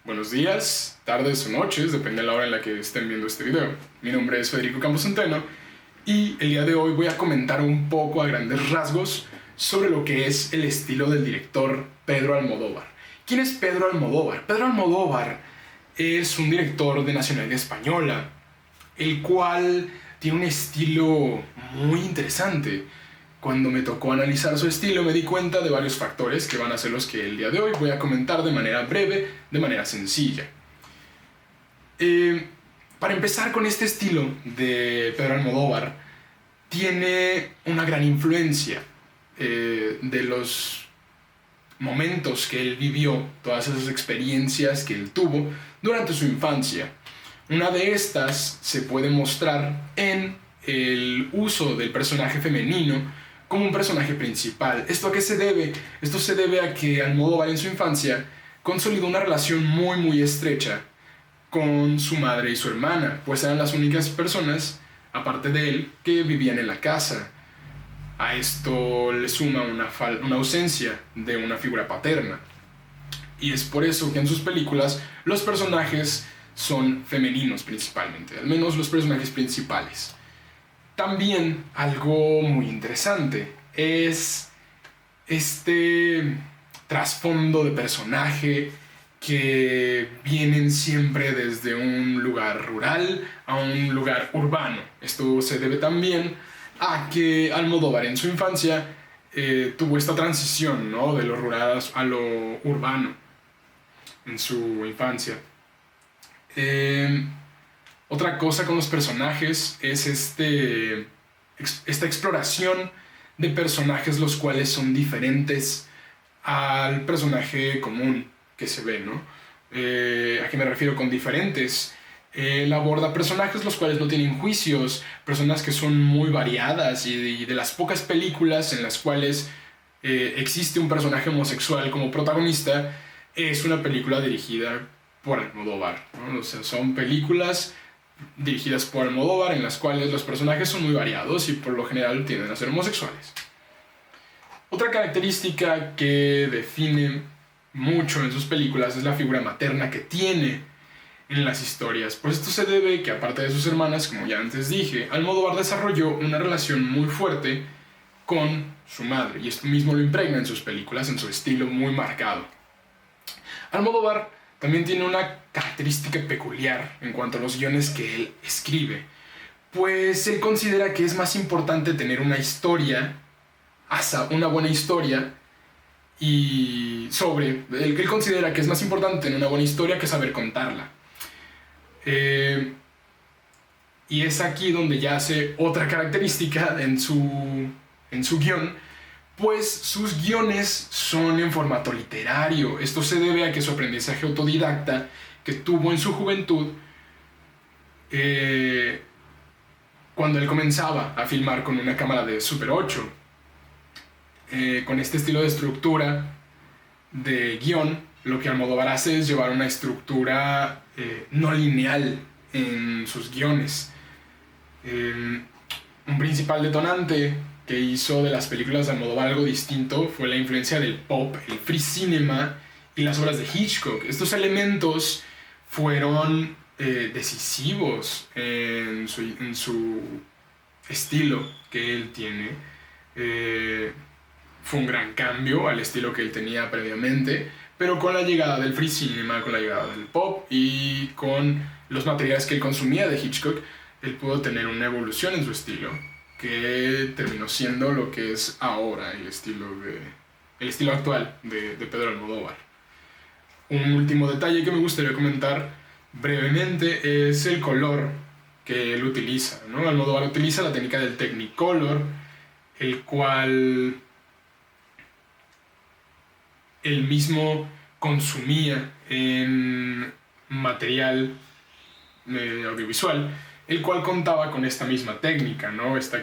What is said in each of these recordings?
Buenos días, tardes o noches, depende de la hora en la que estén viendo este video. Mi nombre es Federico Campos Centeno y el día de hoy voy a comentar un poco a grandes rasgos sobre lo que es el estilo del director Pedro Almodóvar. ¿Quién es Pedro Almodóvar? Pedro Almodóvar es un director de nacionalidad española, el cual tiene un estilo muy interesante. Cuando me tocó analizar su estilo me di cuenta de varios factores que van a ser los que el día de hoy voy a comentar de manera breve, de manera sencilla. Para empezar con este estilo de Pedro Almodóvar, tiene una gran influencia de los momentos que él vivió, todas esas experiencias que él tuvo durante su infancia. Una de estas se puede mostrar en el uso del personaje femenino como un personaje principal. ¿Esto a qué se debe? Esto se debe a que Almodóvar en su infancia consolidó una relación muy estrecha con su madre y su hermana, pues eran las únicas personas, aparte de él, que vivían en la casa. A esto le suma una ausencia de una figura paterna. Y es por eso que en sus películas los personajes son femeninos principalmente, al menos los personajes principales. También algo muy interesante es este trasfondo de personaje que vienen siempre desde un lugar rural a un lugar urbano. Esto se debe también a que Almodóvar en su infancia tuvo esta transición, ¿no?, de lo rural a lo urbano en su infancia. Otra cosa con los personajes es esta exploración de personajes los cuales son diferentes al personaje común que se ve, ¿no? ¿A qué me refiero con diferentes? Él aborda personajes los cuales no tienen juicios, personas que son muy variadas y de las pocas películas en las cuales existe un personaje homosexual como protagonista, es una película dirigida por Almodóvar, ¿no? O sea, son películas dirigidas por Almodóvar en las cuales los personajes son muy variados y por lo general tienden a ser homosexuales. Otra característica que define mucho en sus películas es la figura materna que tiene en las historias. Por esto se debe que, aparte de sus hermanas, como ya antes dije, Almodóvar desarrolló una relación muy fuerte con su madre, y esto mismo lo impregna en sus películas, en su estilo muy marcado. Almodóvar también tiene una característica peculiar en cuanto a los guiones que él escribe, pues él considera que es más importante tener una historia, una buena historia, y él considera que es más importante tener una buena historia que saber contarla. Y es aquí donde ya hace otra característica en su guión, pues sus guiones son en formato literario. Esto se debe a que su aprendizaje autodidacta que tuvo en su juventud, cuando él comenzaba a filmar con una cámara de Super 8, con este estilo de estructura de guión, lo que Almodóvar hace es llevar una estructura no lineal en sus guiones. Un principal detonante que hizo de las películas de Almodóvar algo distinto fue la influencia del pop, el free cinema y las obras de Hitchcock. Estos elementos fueron decisivos en su estilo que él tiene. Fue un gran cambio al estilo que él tenía previamente, pero con la llegada del free cinema, con la llegada del pop y con los materiales que él consumía de Hitchcock, él pudo tener una evolución en su estilo que terminó siendo lo que es ahora el estilo actual de Pedro Almodóvar. Un último detalle que me gustaría comentar brevemente es el color que él utiliza, ¿no? Almodóvar utiliza la técnica del Technicolor, el cual él mismo consumía en material audiovisual, el cual contaba con esta misma técnica, ¿no? Esta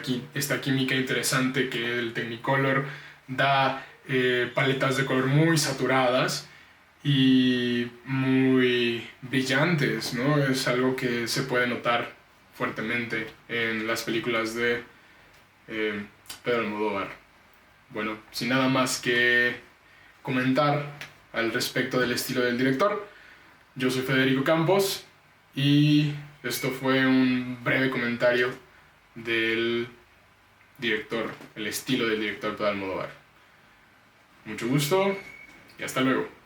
química interesante que el Technicolor da, paletas de color muy saturadas y muy brillantes, ¿no? Es algo que se puede notar fuertemente en las películas de Pedro Almodóvar. Bueno, sin nada más que comentar al respecto del estilo del director, Yo soy Federico Campos y esto fue un breve comentario del director, el estilo del director Pedro Almodóvar. Mucho gusto y hasta luego.